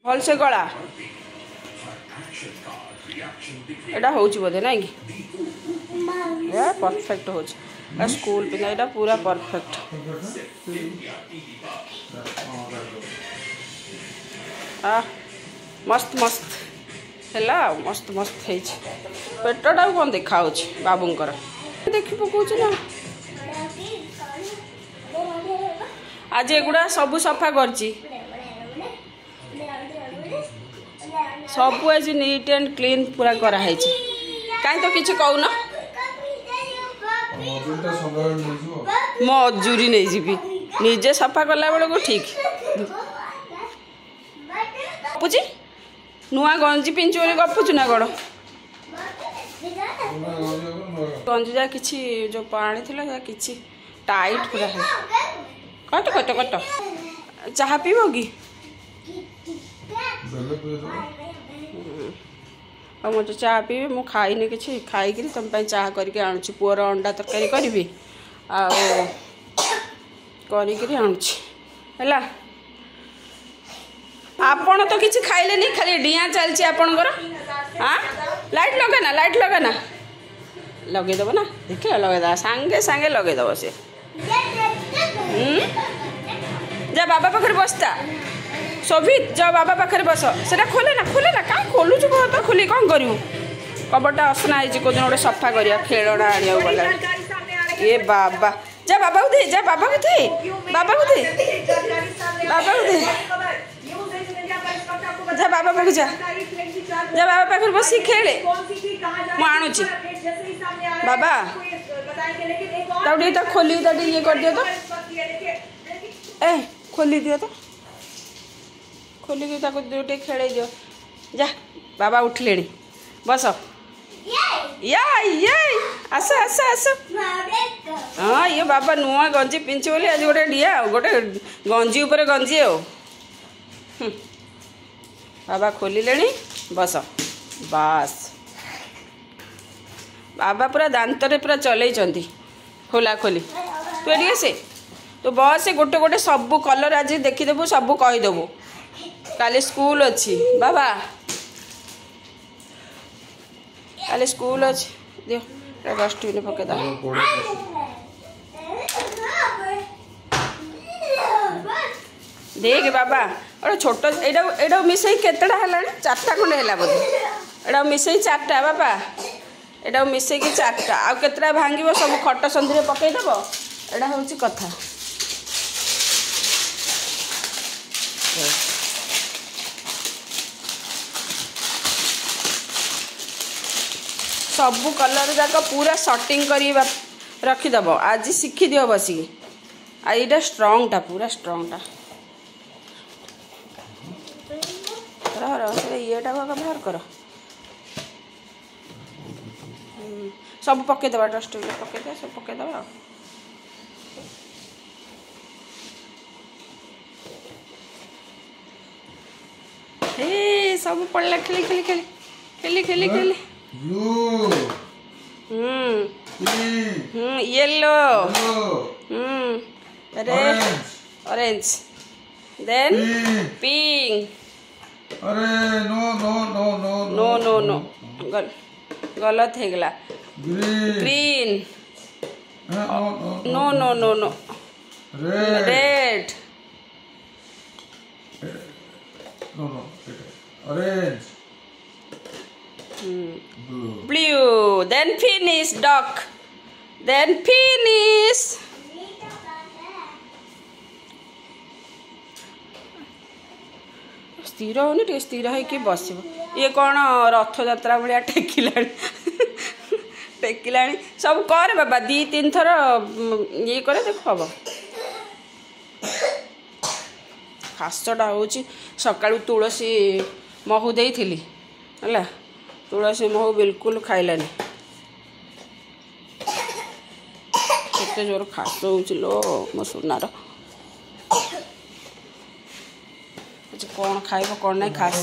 भल से गला एटा होची बोधे ना कि परफेक्ट हो स्कूल पिना एटा पूरा परफेक्ट मस्त मस्त है मस्त मस्त है पेटटा कौन देखा बाबूंकर देखी पकाउछ ना आज एगुड़ा सब सफा करची सब आज नीट एंड क्लीन पूरा कराई कहीं तो किसी कहून मजूरी नहीं जी निजे सफा कला बेल को ठीक गपुची नुआ गंजी पिंचु बोली गपुचु ना कौन गंजी जा कि जो पानी थी कि टाइट पूरा है कट कट कट चाह पीब कि मुझे चाह पीबी मु खाइनी कि खाई तुम चाह करके आणुची पुअर अंडा तरकारी करी आला आपण तो किसी खाइले नहीं खाली डिया चलती आपणकर हाँ लाइट लगेना लगेदेव ना देख लगेद सांगे सांगे लगेदेव से जा बाबा पाखे बसता शोभित जा बाबा पाखे बस से खोले ना कहीं खोलुच कह तो खोली कौन करू कबटा असना है कौन गोटे सफा करा खेलना आने गला ये बाबा जा बाबा को दे जा बाबा को दे बाबा को दे बाबा को दे जा बाबा पाखे जा बाबा पाखे बस खेले मु आणुची बाबा तो खोली ये कर दियो तो ए खोली दियो तो खोलिकी गोटे खेल दियो जा बाबा उठले बस ये आस आस आस हाँ ये बाबा नुआ गंजी पिंच बोली आज गोटे डिया गोटे गंजी उपर गंजी बाबा खोलिले बस बास बाबा पूरा दांतरे पूरा चलई खोला खोली तू एडिके से तो बस गोटे गोटे सब कलर आज देखीदेबू सब कहीदेबू काली स्कूल अच्छी बाबा काली स्कूल अच्छी दियो डस्टबिन पकेद देख बाबा और छोट एटा मिसई केतटा है चार्टा खंडे है बोधे एटा मिसई चार्टा बाबा एटा मिसई कि चार्टा आ केतटा भांगिब सब खट संधि पकईदेव एटा हूँ कथा सबू कलर जाक पूरा सटिंग कर रखीदेव आज शिखी दियो बसिकी आईटा स्ट्रंग टा पूरा स्ट्रंग टा येटा बाहर कर सब पकईदेव डस्टबिन पकईदे सब पकईदेव हे सब पड़ला खेली खेली खेली खेली खेली खेली blue yellow red orange then pink अरे no गलत है गला green no red no orange blue then finish duck then finish स्थिर होनी टे स्थिर है बस ये कौन रथ यात्रा भाया टेकिला सब कर बाबा 2-3 थर ये करे देख हम खासटा हूँ सका तुलसी महू दे है तुलसी महू बिल्कुल खाइलानी केते जोर खास हो मो सुनार कौन खाइब कौन नहीं खास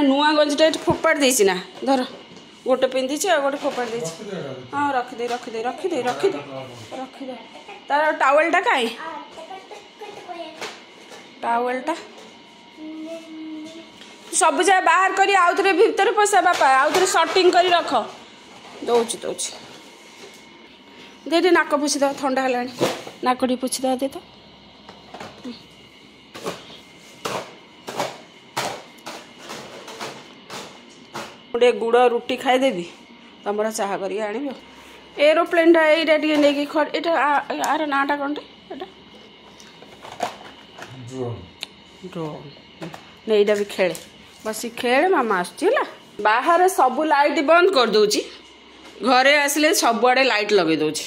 नुआ गंजीटा फोपाड़ देसी ना धर गोटे पिंधि गोटे फोपाड़ दे हाँ रखिदे तार टावेलटा कहीं टावेलटा सब जाए बाहर करी आउ थे भीतर पशा बापा आउ थे सर्टिंग कर रख दौच दौच दे नाक पुछीद थंडा है नाक टी पुछीद दे तो गोटे गुड़ रुटी खाईदेवी तुम चाह कर आण एरोप्लेन टाइम नहीं यार नाटा कौन ड्रोन नहीं भी खेले बस खेले मामा आसला बाहर सब लाइट बंद कर दूची घरे आसिले सबुआड़े लाइट लगे दूची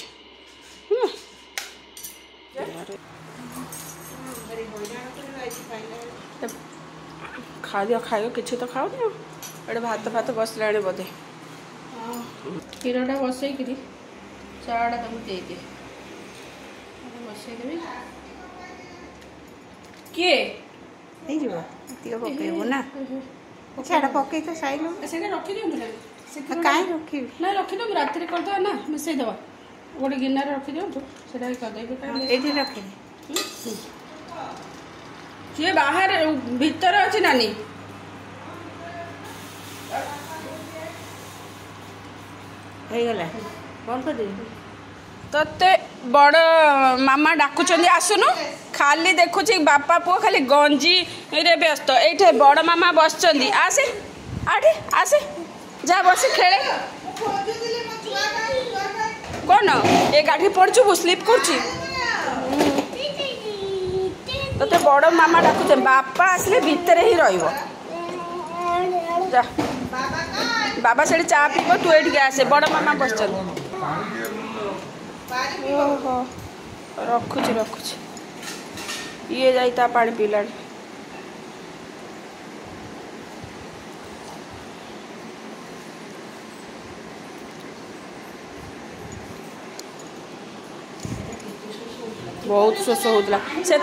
खाओ किसी तो खाओ ना भात फात बसला बोधे क्षीरटा बसईकि चाटा तुमको दे बसईदेवी किए पकेबू ना छाड़ा पकई तो साइल रखी दिखाँ कहीं रखी ना रखी दो राति करदे ना मिसईदे गोटे गिनार रखी दिखाँ से करदे रखी सी बाहर भीतर अच्छी नानी गला बंद कर तते बड़ मामा डाकुचंदी आसुनु खाली देखुची बापा पुओ खाली गंजी रे व्यस्त एठे बड़ मामा बसचंदी आसे आठे आसे जा बस खेले कौन ए गाठी पड़चु स्लीप करची तते बड़ मामा डाकुचे बापा आसले भीतर ही रहिबो जा बाबा से चा पीब तू ये आसे बड़ मामा बसचंदी ओहो रखुची रखुची ये जाता पानी पीला बहुत शोष होता से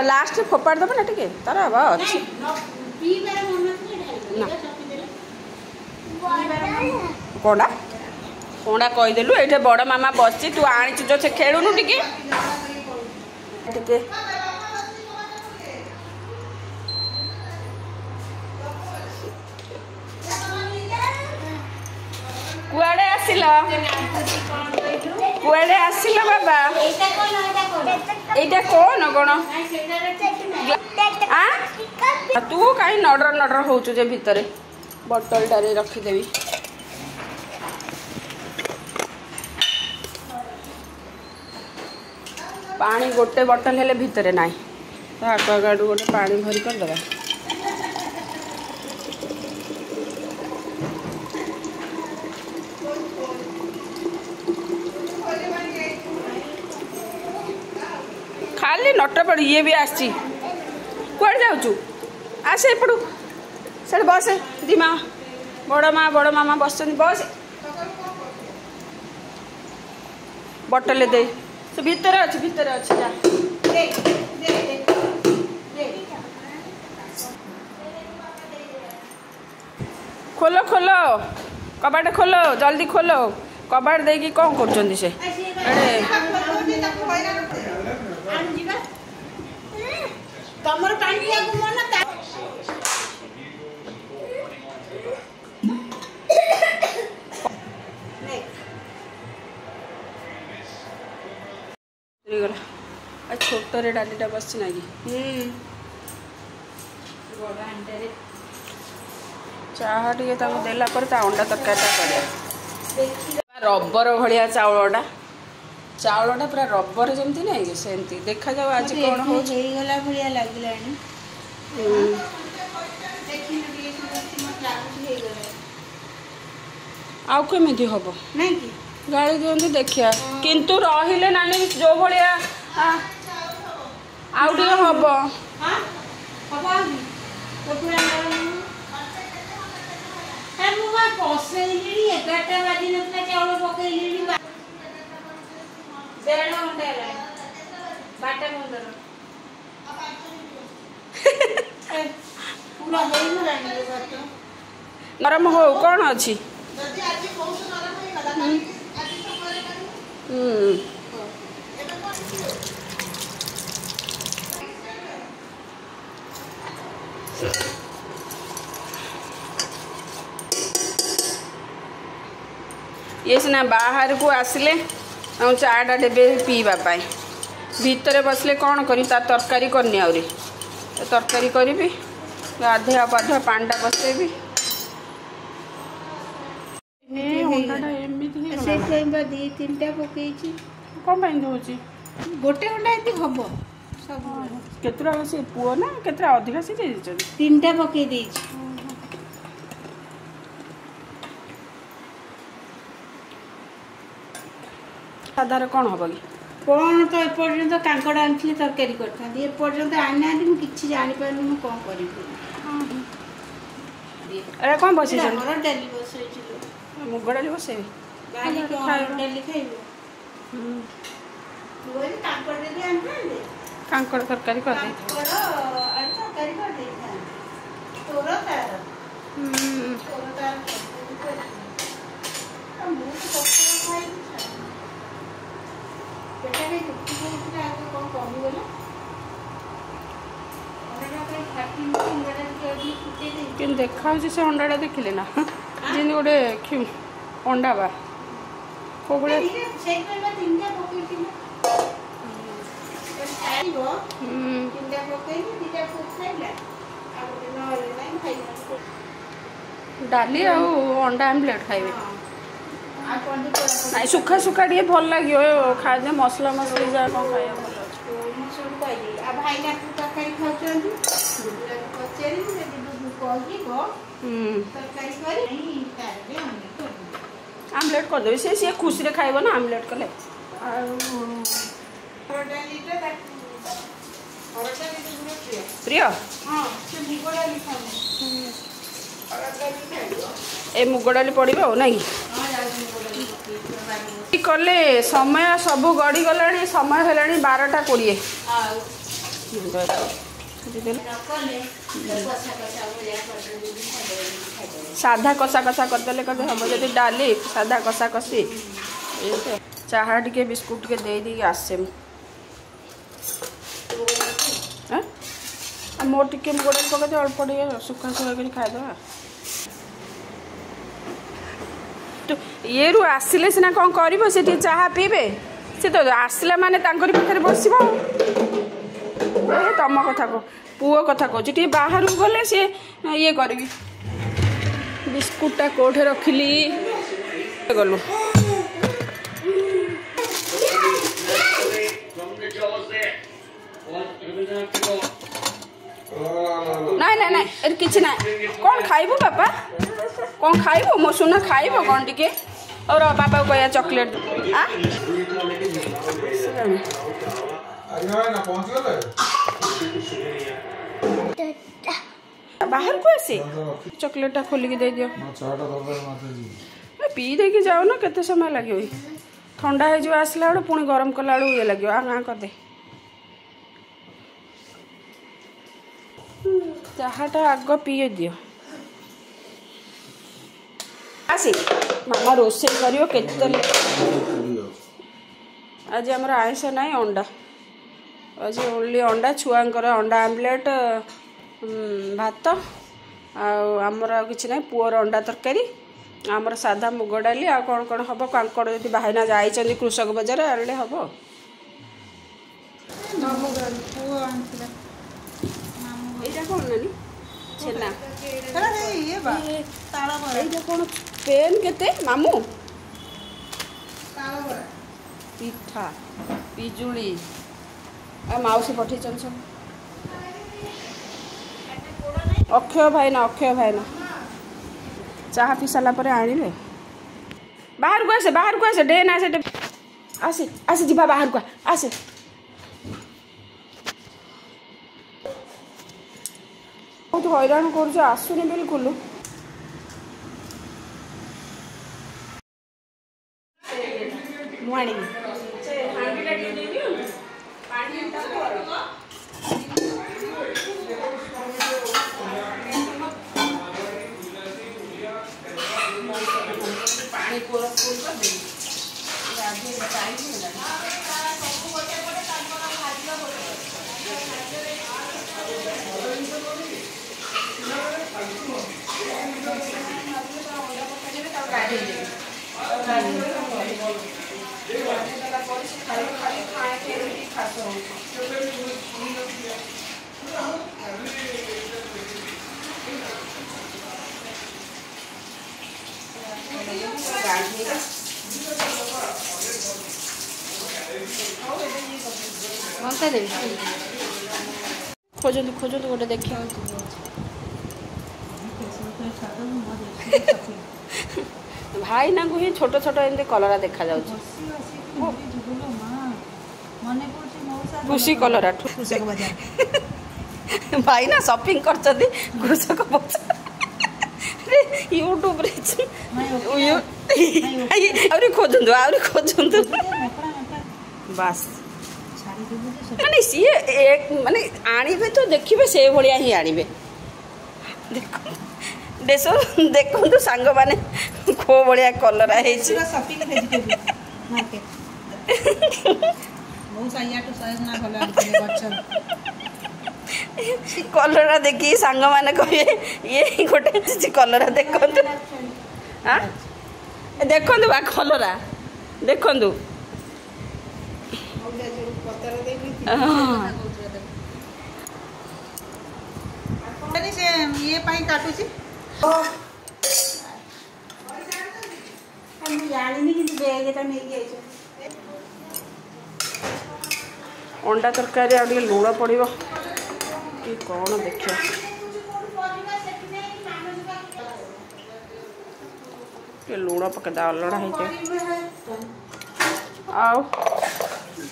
लास्ट फोपाड़ दब ना टे तार हवा अच्छी कौड़ा कौड़ा कहीदेलु ये बड़ मामा बस तू आनीचु जो से खेलुनु टिके कुआड़े आसिल कुआड़े आसिल बाबा एटा कौन कौन तू कहीं नडर नडर होचु जे भितर बोतल टारे रखीदेवी पानी गोटे बोतल हेले भितर ना आगाड़ू गोटे पानी भरी करदे खाली नट पड़ ये भी आसी कुआड़ जाऊँ आसे एपटू सर बस दी माँ बड़ मामा बस बस बटल दे से भितर अच्छी जा खोलो खोलो कबाट खोलो जल्दी खोलो कबाट देकी कौन कर से तमर पानी पिया को मन ता गला छोट रे डालीटा बस ना कि चाह टे देला अंडा तरकारी रबर भाया चाउलटा चाउलटा पूरा रबर जमती नहीं कि सेमती देखा जाओ आज कौन होगला भाया लगे आउ केमी हम गाड़ी दिखती देखिया किंतु रहिले नानी जो भाया आउ टे हम पसैली 11टा बाजी नथला चाउल पकैली 1.5 घंटा है 12 पूरा नरम हो कौन अच्छी ये सिना बाहर को आसिले चाटा देवे पीवा भितर बसले कौन करी तरकारी करनी आहरी तरकारी करी गाधुआ पाधुआ पांडा बसेबी दी तीनटा पकई कौन दौर गोटे घंटा ये हम सब केतरा से पुओ ना केतरा अधिका से तीनटा पकई दे साधार कौन हम कि कौन तो एपर्यंत कांकड़ा आनी तरकारी करते एपर्यंत आना कि जापर कौन कर अरे कौन बस डाली बस मुग डाली बस डाली खाइब कांकड़ तरकारी कर देखा से अंडा देखिले ना जी गोटे अंडा बा को डाली अंडा आमलेट खाइबे ना सुखा सुखा टे भल लगे खाए मसला मसली जा कौन खाया आमलेट करदे सी खुशी रे खाइब ना आमलेट कले प्रिय ए मुग डाली पड़ो ना कले समय सब गड़ी गला समय है 12:20 साधा कषा कषा करदे कहते हम जब डाली साधा कषा कषी चाहा टे बिस्कुट के दे दी आसे मोर टे मुग डाली पकड़े अल्प टे सुखा सुखा कर खाईदे ये रू आसिले सीना कौन कर चाहा पीबे से तो आसला माने पाखे बस तुम कथा कह पुओ कथा कह बाहर गले सी ये करी बिस्कुटा कोठे रखिली गलु ना ना ना किसी ना कौन खाइबो बापा कौन खाइबो मो सुना खाइबो कौन टिके और बापा को चॉकलेट बाहर को आसे चॉकलेटा खोलिक दे दियो पी दे जाओ ना केते समय लगे ठंडा हो आसला बेलू पुणी गरम कला बेलू ये लगे आँ करदे चाहाटा आग पी दियो आसी मामा रोसे करियो केते आज हमर आइंस नहीं अंडा आज ओनली अंडा छुआंकर अंडा आमलेट भात आमर किसी ना पुअर अंडा तरकारी आमर साधा मुग डाली आ कौन कौन हम कांकड़ यदि बाहना जाइए कृषक बजार आने हम यहाँ कौन नानी छेना कौन पेन केते मामू पिठा पिजुड़ी आ माउसी पठे सब अक्षय भाईना चाहा पी सारा पर आनिले बाहर को आसे डेन आसे आसे जीवा बाहर को आसे बहुत हैरान कर आसुनी बिल्कुल खोजतु खोजतु गोटे देखिए भाई ना ही छोट छोट एमती कलरा देखा जाउछि खुशी कलरा भाई ना शॉपिंग करछथि कृषक बजार यूट्यूब रे आउरी खोजंतु बस माने सी माने आनिबे तो देखिबे से भलिया ही आनिबे देखो देसो देखो तो सांग माने खो भलिया कलरा हेछि शॉपिंग वेजिटेबल मार्केट बहुत आया तो साइज ना भला गछ कलरा देखी सांग माने कहे ये गोटे कलरा देखंतु हां देखंतु बा कलरा देखंतु से ये पाई काटुची हम जानिनी कि बैगटा नै गेछ अंडा तरकारी आ लुण पड़ो कि कौन देखिए लुण पकड़ा अलड़ा आउ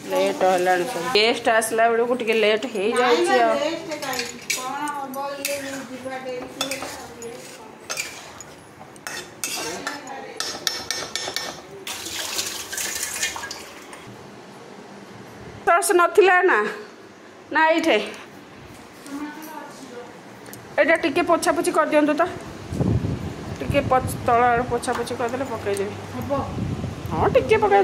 लेट है गेस्ट आसला बेलू टे लेट हो जाए सरस नथिला ना ना ये एटा टिके पोछा पोछी कर दियंतु तो टिके तला पोछा पोछी करदे पकईदेवी हाँ टिके पकड़े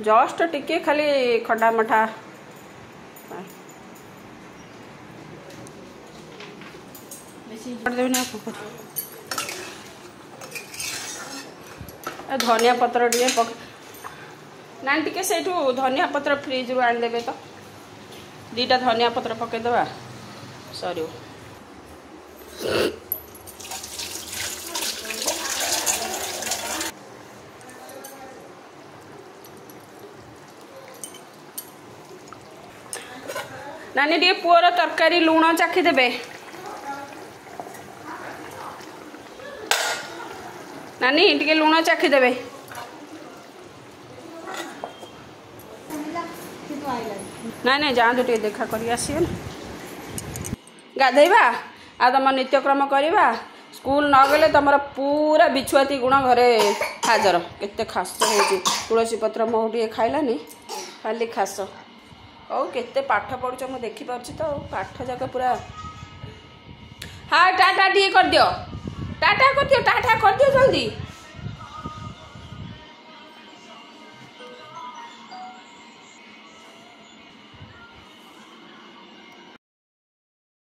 जस्ट टिके खाली खंडा मठा धनिया पत्र टे पक ना टिके से धनिया पत्र फ्रिज रू आनीदेवे तो दीटा धनिया पत्र पकईदे सर नानी टे पुअर तरकारी लुण चाखीदेवे नानी टे लुण चाखीदेवे ना ना जातु टे देखा कर गाधेबा आ तुम नित्यक्रम करवा स्कूल न गले तुम पूरा बिछुआती गुण घरे हाजर केते खास हो तुलसी पत्र मह टे खाइलानी खाली खास ओ केते पाठ पढ़ुच मु देखी पारछि तो पाठ जाक पूरा हाँ टाटा टी कर दियो टाटा कर दियो जल्दी